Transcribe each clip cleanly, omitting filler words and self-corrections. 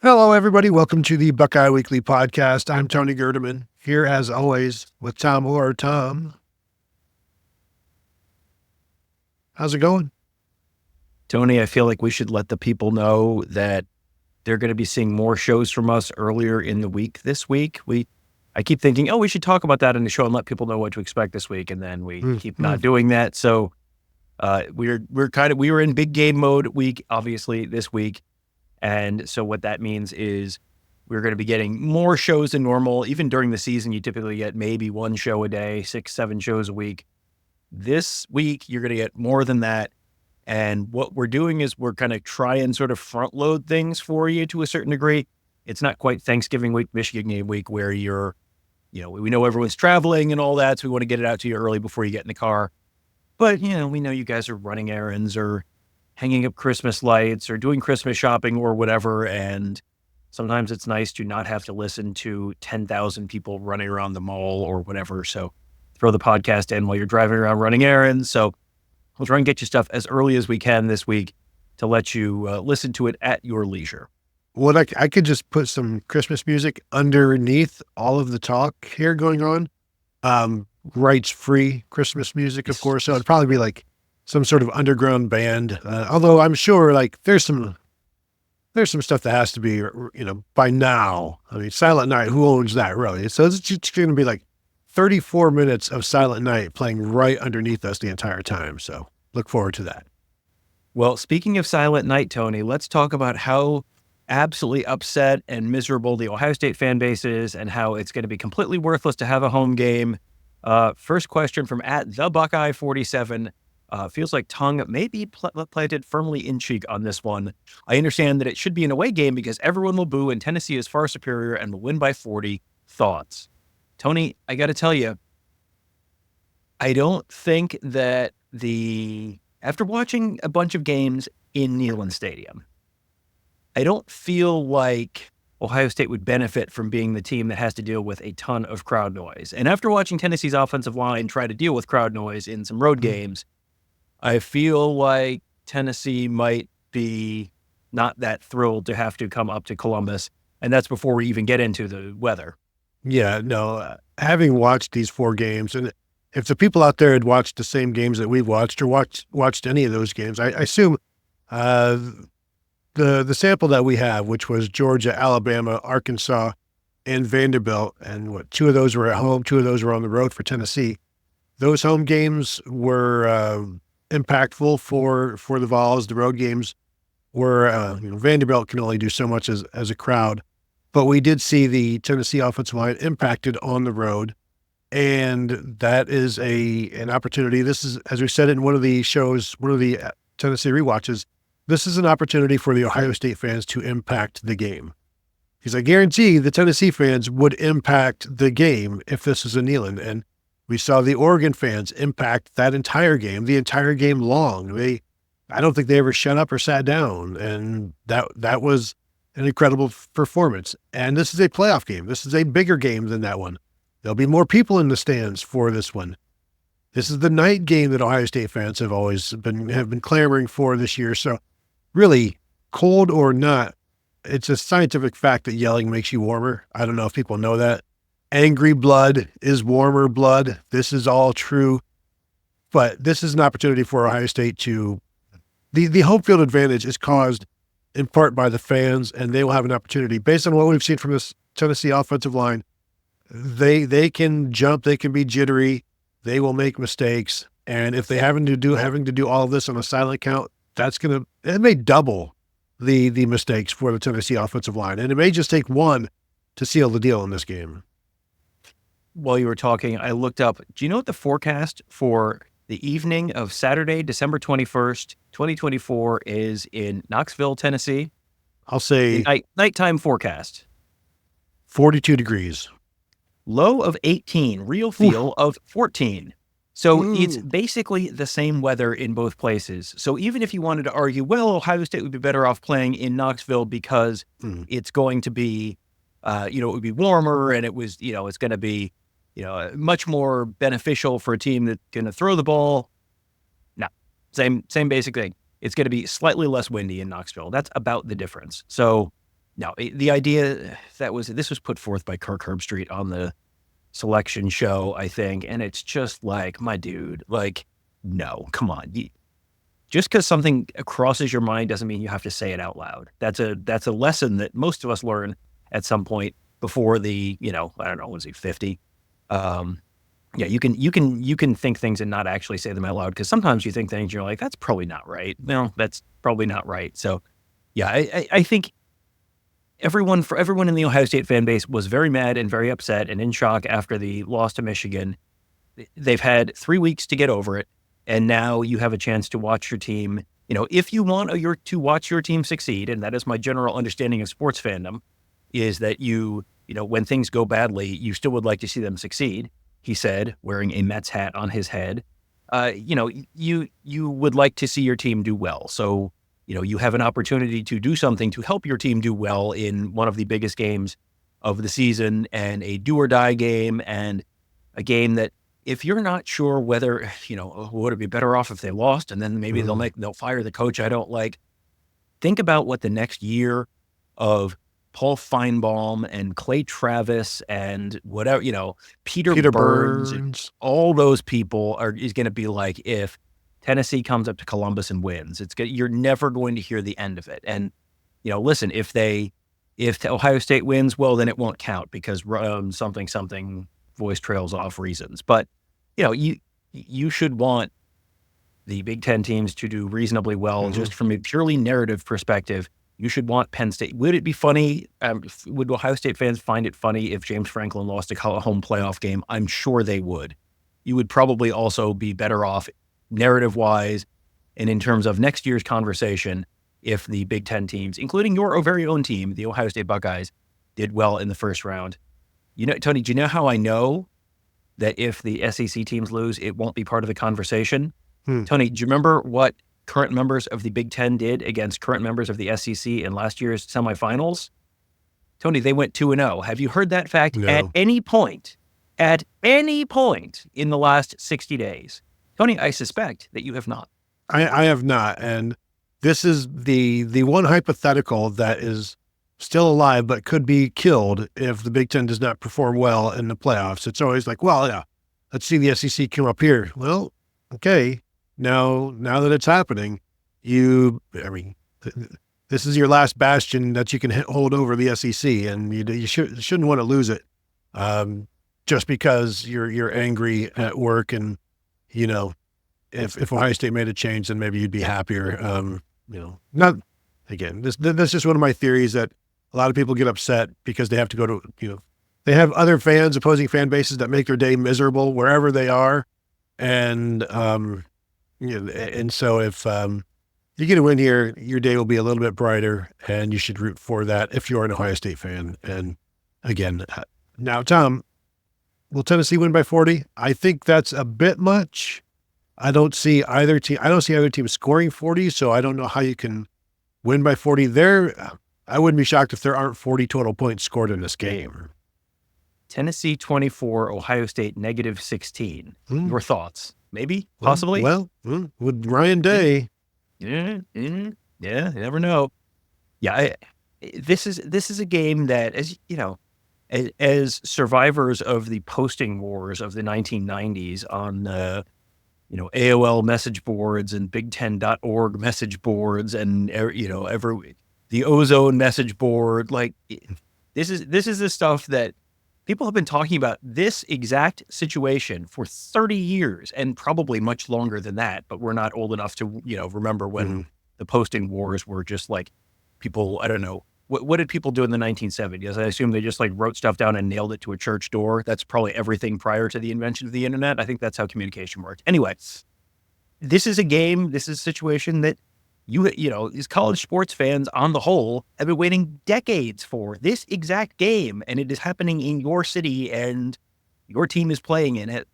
Hello, everybody. Welcome to the Buckeye Weekly Podcast. I'm Tony Gerdeman, here as always with Tom Orr. Tom, how's it going? Tony, I feel like we should let the people know that they're going to be seeing more shows from us earlier in the week this week. I keep thinking, we should talk about that in the show and let people know what to expect this week, and then we keep not doing that. So we were in big game mode week, obviously, this week. And so what that means is we're going to be getting more shows than normal. Even during the season, you typically get maybe one show a day, 6-7 shows a week. This week, you're going to get more than that. And what we're doing is we're kind of try and sort of front load things for you to a certain degree. It's not quite Thanksgiving week, Michigan game week, where we know everyone's traveling and all that. So we want to get it out to you early before you get in the car. But, we know you guys are running errands or hanging up Christmas lights or doing Christmas shopping or whatever. And sometimes it's nice to not have to listen to 10,000 people running around the mall or whatever. So throw the podcast in while you're driving around running errands. So we'll try and get you stuff as early as we can this week to let you listen to it at your leisure. Well, I could just put some Christmas music underneath all of the talk here going on. Rights-free Christmas music, of course. So it'd probably be like some sort of underground band. Although I'm sure there's some stuff that has to be, by now. I mean, Silent Night, who owns that really? So it's just going to be like 34 minutes of Silent Night playing right underneath us the entire time. So look forward to that. Well, speaking of Silent Night, Tony, let's talk about how absolutely upset and miserable the Ohio State fan base is and how it's going to be completely worthless to have a home game. First question from @thebuckeye47. Feels like tongue may be planted firmly in cheek on this one. I understand that it should be an away game because everyone will boo and Tennessee is far superior and will win by 40. Thoughts? Tony, I got to tell you, I don't think that after watching a bunch of games in Neyland Stadium, I don't feel like Ohio State would benefit from being the team that has to deal with a ton of crowd noise. And after watching Tennessee's offensive line try to deal with crowd noise in some road games, I feel like Tennessee might be not that thrilled to have to come up to Columbus. And that's before we even get into the weather. Yeah, no, having watched these 4 games, and if the people out there had watched the same games that we've watched or watched any of those games, I assume the sample that we have, which was Georgia, Alabama, Arkansas, and Vanderbilt, and 2 of those were at home, 2 of those were on the road for Tennessee. Those home games were impactful for the Vols. The road games were, Vanderbilt can only do so much as a crowd, but we did see the Tennessee offensive line impacted on the road, and that is an opportunity. This is, as we said in one of the shows, one of the Tennessee rewatches, this is an opportunity for the Ohio State fans to impact the game. Because I guarantee the Tennessee fans would impact the game if this is a Neyland. And we saw the Oregon fans impact that entire game, the entire game long. I don't think they ever shut up or sat down. And that was an incredible performance. And this is a playoff game. This is a bigger game than that one. There'll be more people in the stands for this one. This is the night game that Ohio State fans have been clamoring for this year. So really, cold or not, it's a scientific fact that yelling makes you warmer. I don't know if people know that. Angry blood is warmer blood. This is all true. But this is an opportunity for Ohio State the home field advantage is caused in part by the fans, and they will have an opportunity based on what we've seen from this Tennessee offensive line. They can jump, they can be jittery, they will make mistakes. And if they having to do all of this on a silent count, it may double the mistakes for the Tennessee offensive line. And it may just take one to seal the deal in this game. While you were talking, I looked up, do you know what the forecast for the evening of Saturday, December 21st, 2024 is in Knoxville, Tennessee? I'll say nighttime forecast. 42 degrees. Low of 18, real feel of 14. So it's basically the same weather in both places. So even if you wanted to argue, well, Ohio State would be better off playing in Knoxville because it's going to be, it would be warmer and it was, it's going to be, much more beneficial for a team that's going to throw the ball. No, same basic thing. It's going to be slightly less windy in Knoxville. That's about the difference. So No, the idea this was put forth by Kirk Herbstreit on the selection show, I think, and it's just like, my dude, like, no, come on. Just because something crosses your mind doesn't mean you have to say it out loud. That's a lesson that most of us learn at some point before the, I don't know, was he 50? Yeah, you can think things and not actually say them out loud, because sometimes you think things you're like, that's probably not right. No, that's probably not right. So yeah, I think everyone in the Ohio State fan base was very mad and very upset and in shock after the loss to Michigan. They've had 3 weeks to get over it, and now you have a chance to watch your team. If you want to watch your team succeed, and that is my general understanding of sports fandom, is that when things go badly, you still would like to see them succeed. He said, wearing a Mets hat on his head. You would like to see your team do well. So, you have an opportunity to do something to help your team do well in one of the biggest games of the season, and a do or die game, and a game that, if you're not sure whether, would it be better off if they lost, and then maybe they'll fire the coach I don't like. Think about what the next year of Paul Feinbaum and Clay Travis and whatever, Peter Burns, and all those people is going to be like if Tennessee comes up to Columbus and wins. You're never going to hear the end of it. And, listen, if Ohio State wins, well, then it won't count because something voice trails off reasons. But, you should want the Big Ten teams to do reasonably well, just from a purely narrative perspective. You should want Penn State. Would it be funny? Would Ohio State fans find it funny if James Franklin lost a home playoff game? I'm sure they would. You would probably also be better off narrative-wise and in terms of next year's conversation if the Big Ten teams, including your very own team, the Ohio State Buckeyes, did well in the first round. Tony, do you know how I know that if the SEC teams lose, it won't be part of the conversation? Tony, do you remember what current members of the Big Ten did against current members of the SEC in last year's semifinals? Tony, they went 2-0. Have you heard that fact at any point in the last 60 days? Tony, I suspect that you have not. I have not. And this is the one hypothetical that is still alive, but could be killed if the Big Ten does not perform well in the playoffs. It's always like, well, yeah, let's see the SEC come up here. Well, okay. Now that it's happening, this is your last bastion that you can hold over the SEC, and you shouldn't want to lose it, just because you're angry at work, and if Ohio State made a change, then maybe you'd be happier. Not again. That's just one of my theories, that a lot of people get upset because they have to go to they have other opposing fan bases that make their day miserable wherever they are, and and so if you get a win here, your day will be a little bit brighter, and you should root for that if you're an Ohio State fan. And again, now, Tom, will Tennessee win by 40? I think that's a bit much. I don't see either team scoring 40, so I don't know how you can win by 40 there. I wouldn't be shocked if there aren't 40 total points scored in this game. Tennessee 24, Ohio State -16. Your thoughts? Maybe, possibly. Well, with Ryan Day. Yeah, you never know. Yeah, this is a game that, as as survivors of the posting wars of the 1990s on AOL message boards and Big10.org message boards, and the Ozone message board, like this is the stuff that people have been talking about, this exact situation for 30 years, and probably much longer than that, but we're not old enough to, remember when the posting wars were just like people, I don't know, what did people do in the 1970s? I assume they just like wrote stuff down and nailed it to a church door. That's probably everything prior to the invention of the internet. I think that's how communication worked. Anyway, this is a situation that these college sports fans on the whole have been waiting decades for this exact game, and it is happening in your city, and your team is playing in it.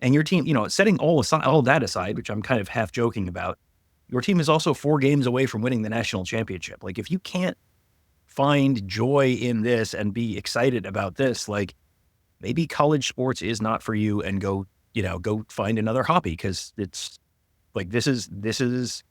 And your team, setting all that aside, which I'm kind of half joking about, your team is also 4 games away from winning the national championship. Like, if you can't find joy in this and be excited about this, like, maybe college sports is not for you, and go find another hobby, because it's like, this is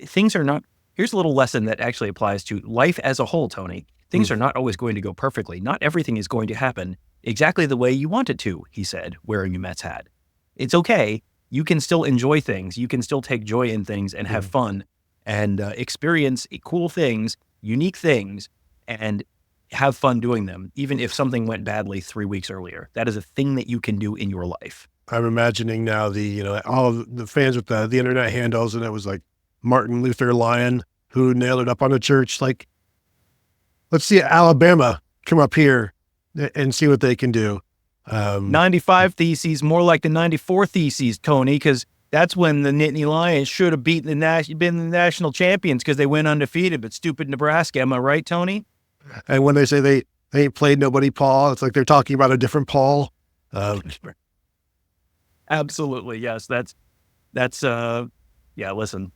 things are not Here's a little lesson that actually applies to life as a whole, Tony. Things are not always going to go perfectly. Not everything is going to happen exactly the way you want it to, he said, wearing a Mets hat. It's okay. You can still enjoy things. You can still take joy in things and have fun and experience cool things, unique things, and have fun doing them, even if something went badly 3 weeks earlier. That is a thing that you can do in your life. I'm imagining now all of the fans with the internet handles, and it was like Martin Luther Lyon who nailed it up on the church. Like, let's see Alabama come up here and see what they can do. 95 Theses, more like the 94 Theses, Tony, because that's when the Nittany Lions should have been the national champions because they went undefeated, but stupid Nebraska. Am I right, Tony? And when they say they ain't played nobody, Paul, it's like they're talking about a different Paul. Absolutely, yes. That's listen.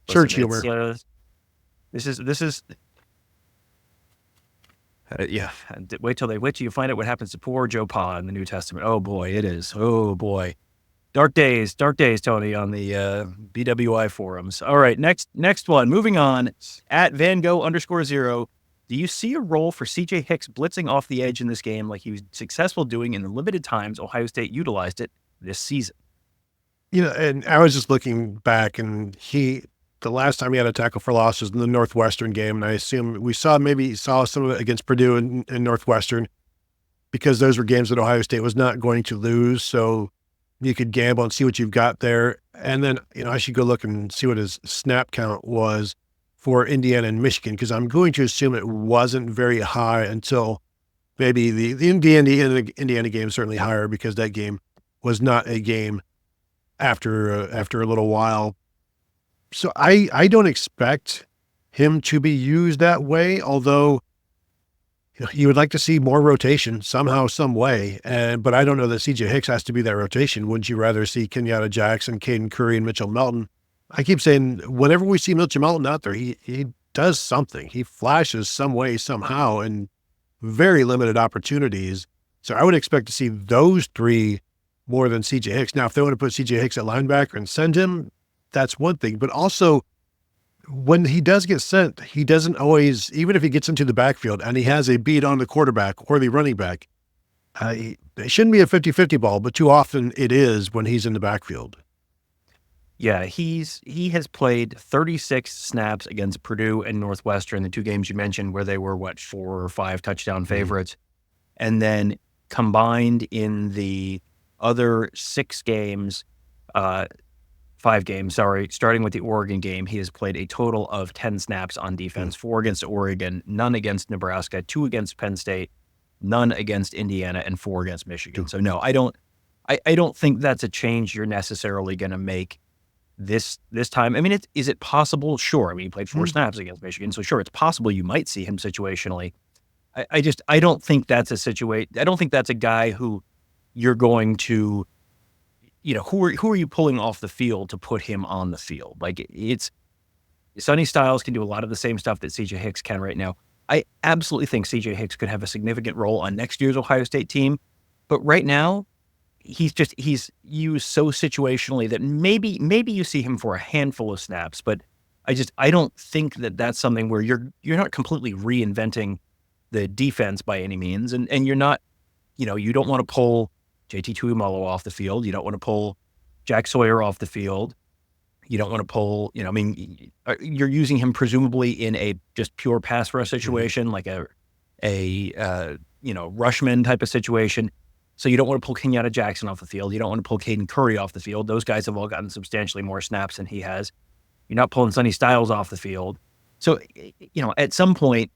Church humor. This is wait till you find out what happens to poor Joe Pa in the New Testament. Oh boy, it is. Oh boy. Dark days, Tony, on the BWI forums. All right, next one. Moving on, at @VanGo_0. Do you see a role for CJ Hicks blitzing off the edge in this game like he was successful doing in the limited times Ohio State utilized it this season? And I was just looking back, and the last time he had a tackle for loss was in the Northwestern game, and I assume we saw some of it against Purdue and Northwestern because those were games that Ohio State was not going to lose, so you could gamble and see what you've got there. And then, I should go look and see what his snap count was for Indiana and Michigan, because I'm going to assume it wasn't very high until maybe the Indiana game, certainly higher because that game was not a game after a little while. So I don't expect him to be used that way, although you would like to see more rotation somehow, some way. But I don't know that CJ Hicks has to be that rotation. Wouldn't you rather see Kenyatta Jackson, Caden Curry, and Mitchell Melton? I keep saying whenever we see Mitchell Melton out there, he does something. He flashes some way, somehow, and very limited opportunities. So I would expect to see those three more than CJ Hicks. Now, if they want to put CJ Hicks at linebacker and send him, that's one thing. But also, when he does get sent, he doesn't always, even if he gets into the backfield and he has a beat on the quarterback or the running back, it shouldn't be a 50-50 ball, but too often it is when he's in the backfield. Yeah, he has played 36 snaps against Purdue and Northwestern, the two games you mentioned where they were, 4 or 5 touchdown favorites. And then combined in the other 6 games, 5 games, starting with the Oregon game, he has played a total of 10 snaps on defense, 4 against Oregon, none against Nebraska, 2 against Penn State, none against Indiana, and 4 against Michigan. So no, I don't think that's a change you're necessarily going to make this time. I mean, is it possible? Sure. I mean, he played 4 snaps against Michigan, so sure, it's possible you might see him situationally. I don't think that's a situation. I don't think that's a guy who you're going to, who are you pulling off the field to put him on the field? Like, it's Sonny Styles can do a lot of the same stuff that CJ Hicks can right now. I absolutely think CJ Hicks could have a significant role on next year's Ohio State team, but right now he's used so situationally that maybe you see him for a handful of snaps, but I don't think that that's something where you're not completely reinventing the defense by any means, and you're not, you don't want to pull JT Tuimoloau off the field. You don't want to pull Jack Sawyer off the field. You don't want to pull, you're using him presumably in a just pure pass rush situation, like a Rushman type of situation. So you don't want to pull Kenyatta Jackson off the field. You don't want to pull Caden Curry off the field. Those guys have all gotten substantially more snaps than he has. You're not pulling Sonny Styles off the field. So, at some point,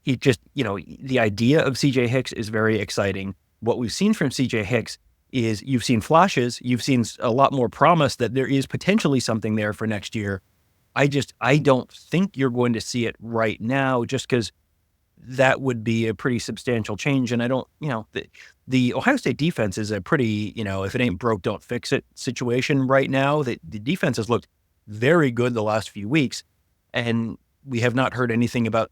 the idea of CJ Hicks is very exciting. What we've seen from CJ Hicks is you've seen flashes, you've seen a lot more promise that there is potentially something there for next year. I don't think you're going to see it right now, just because that would be a pretty substantial change. And I don't, the Ohio State defense is a pretty, if it ain't broke, don't fix it situation right now. The defense has looked very good the last few weeks, and we have not heard anything about,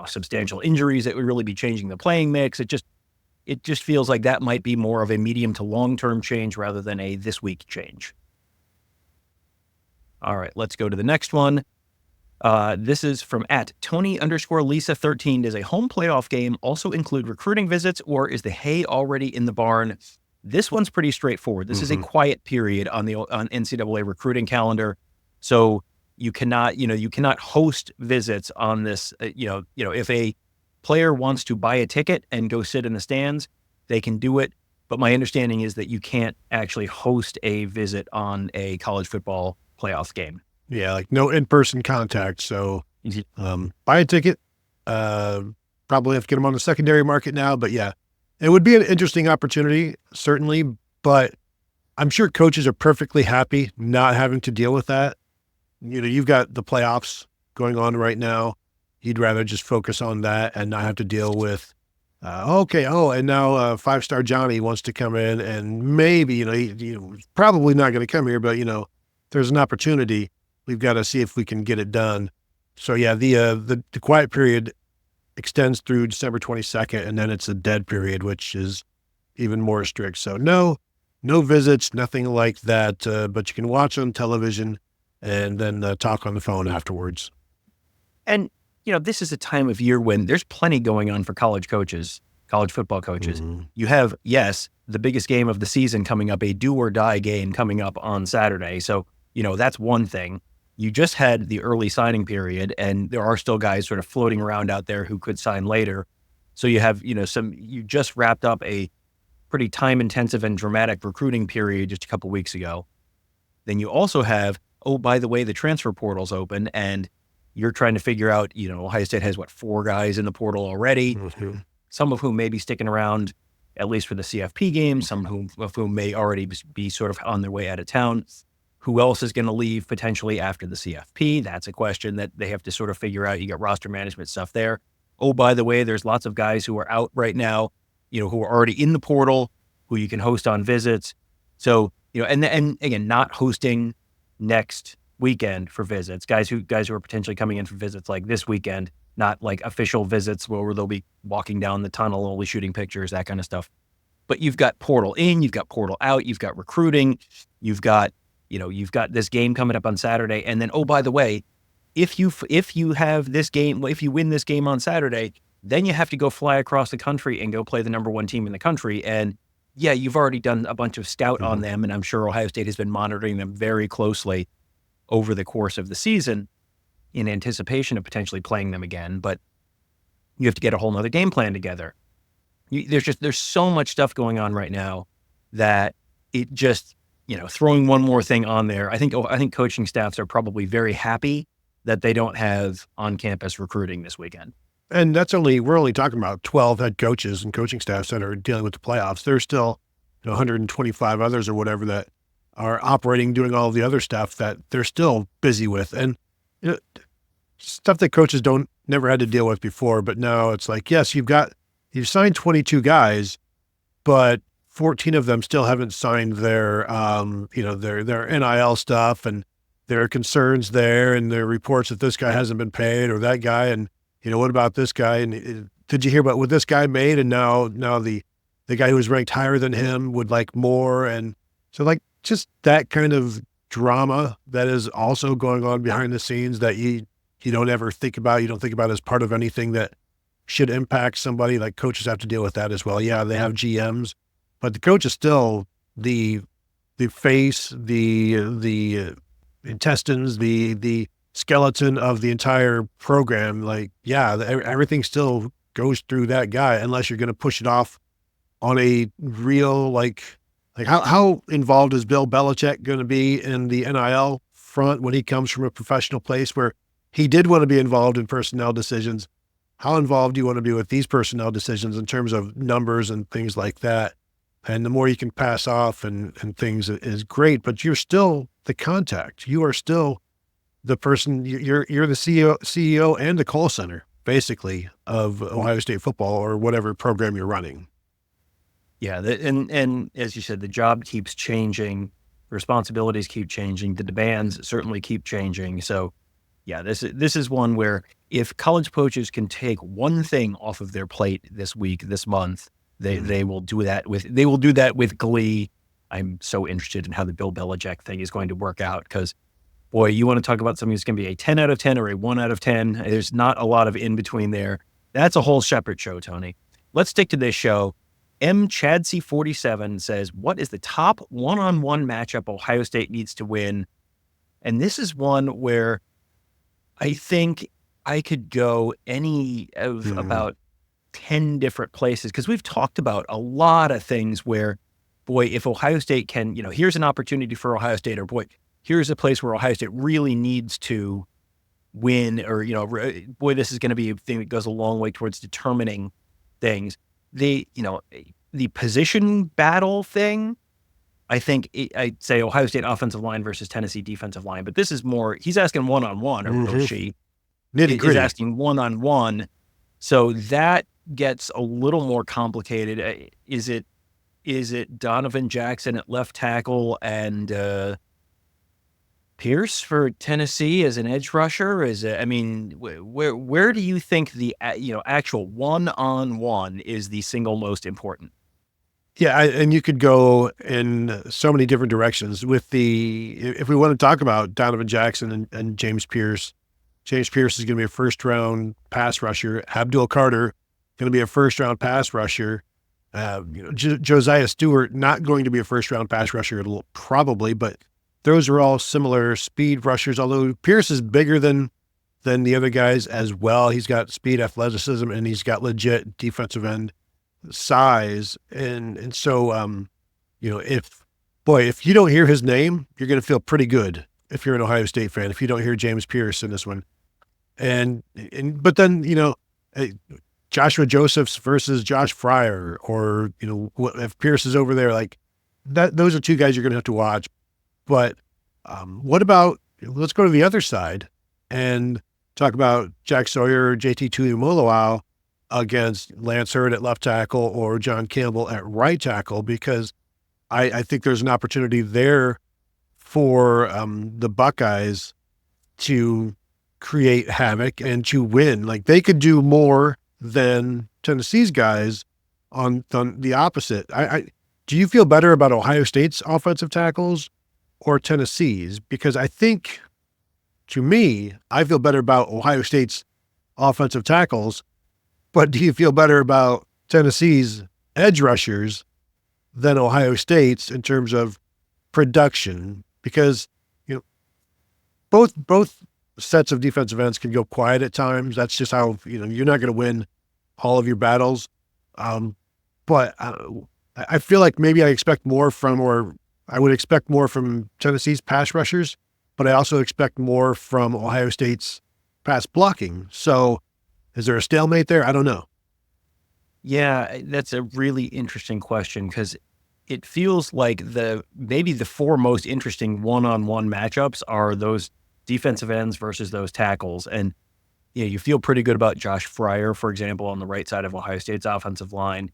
substantial injuries that would really be changing the playing mix. It just feels like that might be more of a medium to long-term change rather than a this week change. All right, let's go to the next one. This is from @Tony_Lisa13. Does a home playoff game also include recruiting visits, or is the hay already in the barn? This one's pretty straightforward. This is a quiet period on NCAA recruiting calendar. So you cannot host visits on this. If a player wants to buy a ticket and go sit in the stands, they can do it. But my understanding is that you can't actually host a visit on a college football playoff game. Yeah, like no in-person contact. So buy a ticket. Probably have to get them on the secondary market now. But yeah, it would be an interesting opportunity, certainly. But I'm sure coaches are perfectly happy not having to deal with that. You've got the playoffs going on right now. You'd rather just focus on that and not have to deal with, and now five-star Johnny wants to come in, and maybe, he's probably not going to come here, but, there's an opportunity. We've got to see if we can get it done. So, yeah, the quiet period extends through December 22nd, and then it's a dead period, which is even more strict. So, no visits, nothing like that, but you can watch on television and then talk on the phone afterwards. And, this is a time of year when there's plenty going on for college football coaches. Mm-hmm. You have, the biggest game of the season coming up, a do or die game coming up on Saturday. So, that's one thing. You just had the early signing period, and there are still guys sort of floating around out there who could sign later. So you have, you just wrapped up a pretty time-intensive and dramatic recruiting period just a couple weeks ago. Then you also have, by the way, the transfer portal's open, and you're trying to figure out, Ohio State has 4 guys in the portal already, some of whom may be sticking around at least for the CFP game, some of whom may already be sort of on their way out of town. Who else is going to leave potentially after the CFP? That's a question that they have to sort of figure out. You got roster management stuff there. By the way, there's lots of guys who are out right now, who are already in the portal, who you can host on visits. So, and again, not hosting next weekend for visits, guys who are potentially coming in for visits like this weekend, not like official visits where they'll be walking down the tunnel, only shooting pictures, that kind of stuff. But you've got portal in, you've got portal out, you've got recruiting, you've got this game coming up on Saturday. And then, by the way, if you have this game, if you win this game on Saturday, then you have to go fly across the country and go play the number 1 team in the country. And yeah, you've already done a bunch of scout on them. And I'm sure Ohio State has been monitoring them very closely over the course of the season in anticipation of potentially playing them again. But you have to get a whole nother game plan together. There's so much stuff going on right now that it just, throwing one more thing on there, I think coaching staffs are probably very happy that they don't have on-campus recruiting this weekend. And we're only talking about 12 head coaches and coaching staffs that are dealing with the playoffs. There's still 125 others or whatever that are operating, doing all of the other stuff that they're still busy with. And stuff that coaches never had to deal with before, but now it's like, yes, you've signed 22 guys, but 14 of them still haven't signed their NIL stuff, and there are concerns there, and there are reports that this guy hasn't been paid or that guy, and what about this guy? And did you hear about what this guy made? And now the guy who was ranked higher than him would like more, and so like just that kind of drama that is also going on behind the scenes that you don't ever think about. You don't think about as part of anything that should impact somebody. Like coaches have to deal with that as well. Yeah, they have GMs, but the coach is still the face, the intestines, the skeleton of the entire program. Like, yeah, everything still goes through that guy unless you're going to push it off on a real, like how involved is Bill Belichick going to be in the NIL front when he comes from a professional place where he did want to be involved in personnel decisions? How involved do you want to be with these personnel decisions in terms of numbers and things like that? And the more you can pass off and things is great, but you're still the contact. You are still the person, you're the CEO and the call center, basically, of Ohio State football or whatever program you're running. Yeah, and as you said, the job keeps changing, responsibilities keep changing, the demands certainly keep changing. So, yeah, this is one where if college coaches can take one thing off of their plate this week, this month, they will do that with glee. I'm so interested in how the Bill Belichick thing is going to work out because, boy, you want to talk about something that's going to be a 10 out of 10 or a 1 out of 10. There's not a lot of in between there. That's a whole separate show, Tony. Let's stick to this show. Chadsy47 says, what is the top one-on-one matchup Ohio State needs to win? And this is one where I think I could go any of about 10 different places, because we've talked about a lot of things where, boy, if Ohio State can, here's an opportunity for Ohio State, or boy, here's a place where Ohio State really needs to win, or, boy, this is going to be a thing that goes a long way towards determining things. The position battle thing, I think I'd say Ohio State offensive line versus Tennessee defensive line, but this is more, he's asking one-on-one, or she is asking one-on-one. So that gets a little more complicated. Is it Donovan Jackson at left tackle and Pierce for Tennessee as an edge rusher? Where do you think the actual one-on-one is the single most important? Yeah, and you could go in so many different directions with if we want to talk about Donovan Jackson and James Pierce. James Pierce is going to be a first-round pass rusher. Abdul Carter going to be a first-round pass rusher. Josiah Stewart not going to be a first-round pass rusher probably, but those are all similar speed rushers, although Pierce is bigger than the other guys as well. He's got speed, athleticism, and he's got legit defensive end size. And so, if you don't hear his name, you're going to feel pretty good if you're an Ohio State fan, if you don't hear James Pierce in this one. But then, Joshua Josephs versus Josh Fryer, or, if Pierce is over there, like that, those are two guys you're going to have to watch. But what about, let's go to the other side and talk about Jack Sawyer or JT Tuimoloau against Lance Hurd at left tackle or John Campbell at right tackle, because I think there's an opportunity there for the Buckeyes to create havoc and to win. Like, they could do more than Tennessee's guys on the opposite. Do you feel better about Ohio State's offensive tackles or Tennessee's? Because I think, to me, I feel better about Ohio State's offensive tackles, but do you feel better about Tennessee's edge rushers than Ohio State's in terms of production? Because, both sets of defensive ends can go quiet at times. That's just how, you're not going to win all of your battles. But I feel like maybe I would expect more from Tennessee's pass rushers, but I also expect more from Ohio State's pass blocking. So is there a stalemate there? I don't know. Yeah, that's a really interesting question, because it feels like maybe the four most interesting one-on-one matchups are those defensive ends versus those tackles. And you feel pretty good about Josh Fryer, for example, on the right side of Ohio State's offensive line,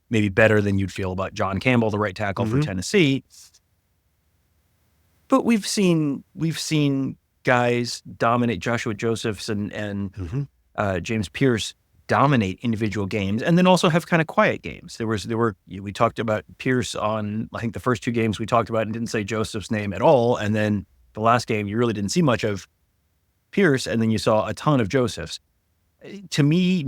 maybe better than you'd feel about John Campbell, the right tackle for Tennessee. But we've seen guys dominate, Joshua Josephs and James Pierce dominate individual games, and then also have kind of quiet games. We talked about Pierce on, I think, the first two games we talked about and didn't say Joseph's name at all. And then the last game, you really didn't see much of Pierce, and then you saw a ton of Joseph's. To me,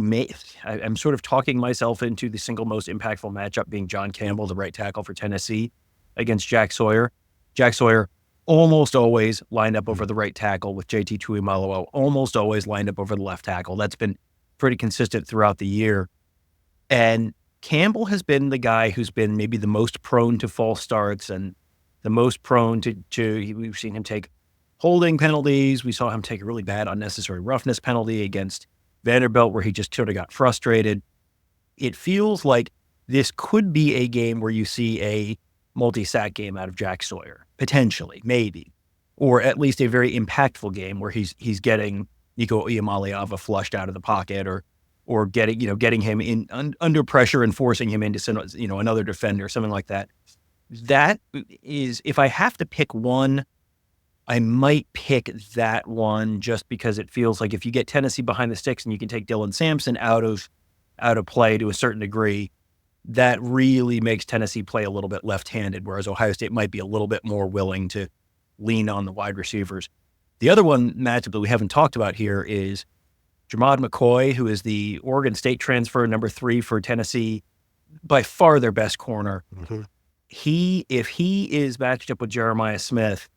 I'm sort of talking myself into the single most impactful matchup being John Campbell, the right tackle for Tennessee, against Jack Sawyer. Jack Sawyer almost always lined up over the right tackle, with JT Tuimoloau almost always lined up over the left tackle. That's been pretty consistent throughout the year. And Campbell has been the guy who's been maybe the most prone to false starts and the most prone to we've seen him take holding penalties. We saw him take a really bad unnecessary roughness penalty against Vanderbilt, where he just sort of got frustrated. It feels like this could be a game where you see a multi-sack game out of Jack Sawyer, potentially, maybe, or at least a very impactful game where he's getting Nico Iamaleava flushed out of the pocket, or getting him in under pressure and forcing him into another defender, something like that. That is, if I have to pick one, I might pick that one, just because it feels like if you get Tennessee behind the sticks and you can take Dylan Sampson out of play to a certain degree, that really makes Tennessee play a little bit left-handed, whereas Ohio State might be a little bit more willing to lean on the wide receivers. The other one matchup that we haven't talked about here is Jermod McCoy, who is the Oregon State transfer, number 3 for Tennessee, by far their best corner. Mm-hmm. If he is matched up with Jeremiah Smith,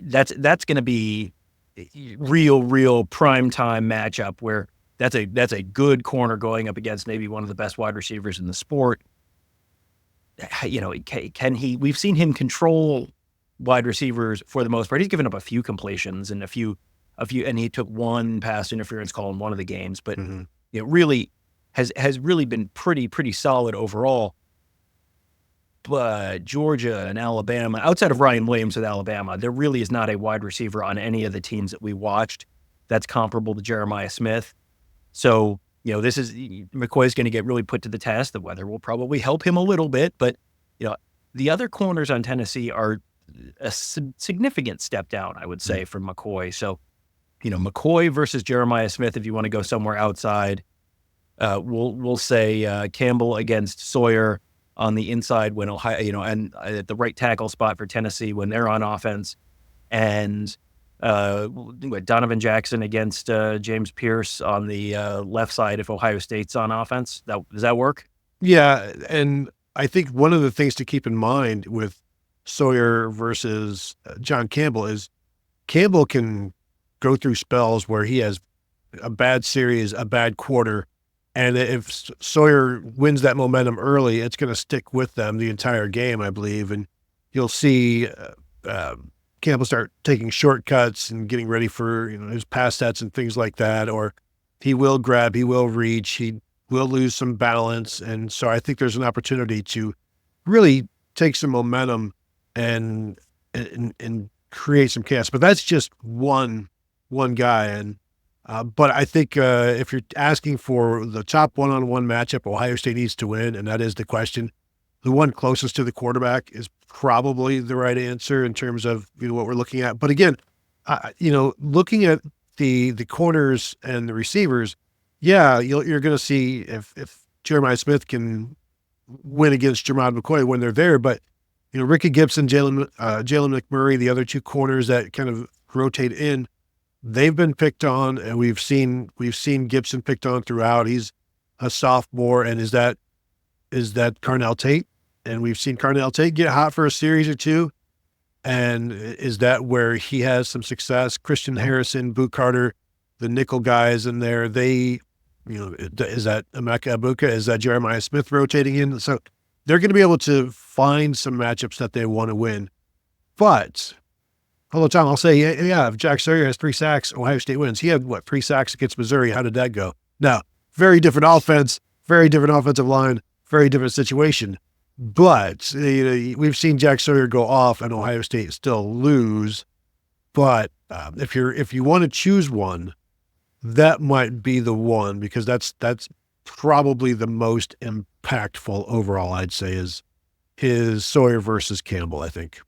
that's going to be real prime time matchup where that's a good corner going up against maybe one of the best wide receivers in the sport. Can he? We've seen him control wide receivers for the most part. He's given up a few completions and a few, and he took one pass interference call in one of the games, but it really has really been pretty solid overall. But Georgia and Alabama, outside of Ryan Williams with Alabama, there really is not a wide receiver on any of the teams that we watched that's comparable to Jeremiah Smith. So, this is McCoy's going to get really put to the test. The weather will probably help him a little bit, but the other corners on Tennessee are a significant step down, I would say, from McCoy. So, McCoy versus Jeremiah Smith, if you want to go somewhere outside, we'll say Campbell against Sawyer on the inside when Ohio, and at the right tackle spot for Tennessee when they're on offense, and Donovan Jackson against James Pierce on the left side if Ohio State's on offense. Does that work? Yeah, and I think one of the things to keep in mind with Sawyer versus John Campbell is Campbell can go through spells where he has a bad series, a bad quarter, and if Sawyer wins that momentum early, it's going to stick with them the entire game, I believe, and you'll see Campbell start taking shortcuts and getting ready for his pass sets and things like that, or he will grab, he will reach, he will lose some balance, and so I think there's an opportunity to really take some momentum and create some chaos. But that's just one guy, and but I think if you're asking for the top one-on-one matchup, Ohio State needs to win, and that is the question. The one closest to the quarterback is probably the right answer in terms of what we're looking at. But again, looking at the corners and the receivers, yeah, you're going to see if Jeremiah Smith can win against Jermod McCoy when they're there. But Ricky Gibson, Jalen McMurray, the other two corners that kind of rotate in, they've been picked on, and we've seen Gibson picked on throughout. He's a sophomore, and is that Carnell Tate? And we've seen Carnell Tate get hot for a series or two. And is that where he has some success? Christian Harrison, Boot Carter, the nickel guys in there, is that Emeka Ibuka? Is that Jeremiah Smith rotating in? So they're going to be able to find some matchups that they want to win. But, hello, Tom, I'll say, yeah, if Jack Sawyer has 3 sacks, Ohio State wins. He had, 3 sacks against Missouri? How did that go? No, very different offense, very different offensive line, very different situation. But we've seen Jack Sawyer go off and Ohio State still lose. But if you want to choose one, that might be the one, because that's probably the most impactful overall, I'd say, is his Sawyer versus Campbell, I think.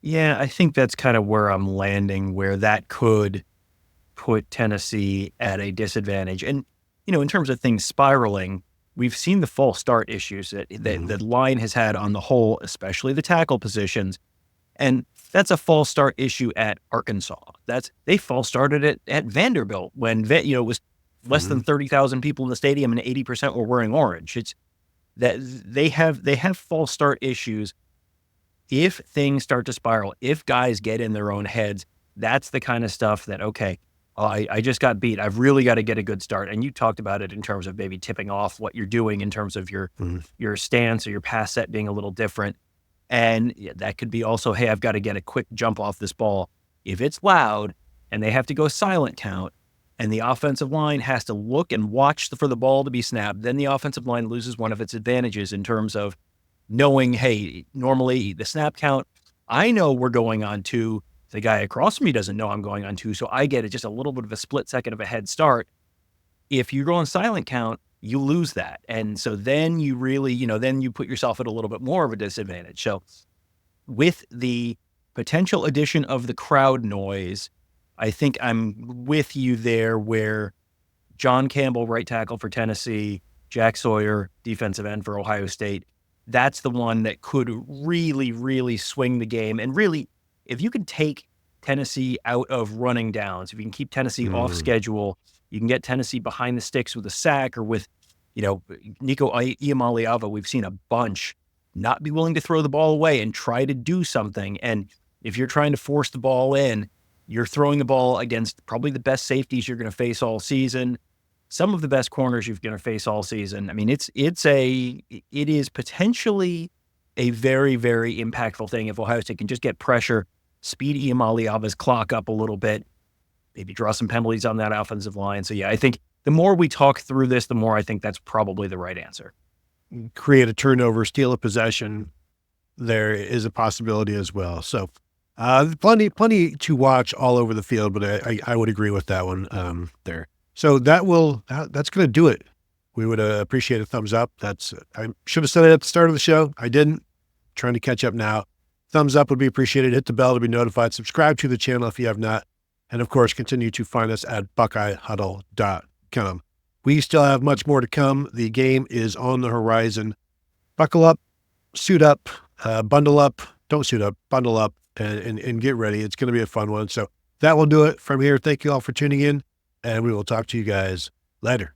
Yeah, I think that's kind of where I'm landing, where that could put Tennessee at a disadvantage. And, in terms of things spiraling, we've seen the false start issues that the line has had on the whole, especially the tackle positions. And that's a false start issue at Arkansas. They false started it at Vanderbilt when it was less than 30,000 people in the stadium and 80% were wearing orange. It's that they have false start issues. If things start to spiral, if guys get in their own heads, that's the kind of stuff that, okay, I just got beat. I've really got to get a good start. And you talked about it in terms of maybe tipping off what you're doing in terms of your stance or your pass set being a little different. And that could be also, hey, I've got to get a quick jump off this ball. If it's loud and they have to go silent count and the offensive line has to look and watch for the ball to be snapped, then the offensive line loses one of its advantages in terms of knowing, hey, normally the snap count, I know we're going on 2. The guy across from me doesn't know I'm going on 2, so I get just a little bit of a split second of a head start. If you go on silent count, you lose that. And so then you really, then you put yourself at a little bit more of a disadvantage. So with the potential addition of the crowd noise, I think I'm with you there, where John Campbell, right tackle for Tennessee, Jack Sawyer, defensive end for Ohio State, that's the one that could really, really swing the game. And really, if you could take Tennessee out of running downs, if you can keep Tennessee off schedule, you can get Tennessee behind the sticks with a sack or with, Nico Iamaleava, we've seen a bunch not be willing to throw the ball away and try to do something. And if you're trying to force the ball in, you're throwing the ball against probably the best safeties you're going to face all season, some of the best corners you're going to face all season. I mean, it is potentially a very, very impactful thing if Ohio State can just get pressure, speed Iamaleava's clock up a little bit, maybe draw some penalties on that offensive line. So yeah, I think the more we talk through this, the more I think that's probably the right answer. Create a turnover, steal a possession. There is a possibility as well. So plenty to watch all over the field, but I would agree with that one there. So that's going to do it. We would appreciate a thumbs up. I should have said it at the start of the show. I didn't. Trying to catch up now. Thumbs up would be appreciated. Hit the bell to be notified. Subscribe to the channel if you have not. And of course, continue to find us at BuckeyeHuddle.com. We still have much more to come. The game is on the horizon. Buckle up, suit up, bundle up. Don't suit up, bundle up, and get ready. It's going to be a fun one. So that will do it from here. Thank you all for tuning in, and we will talk to you guys later.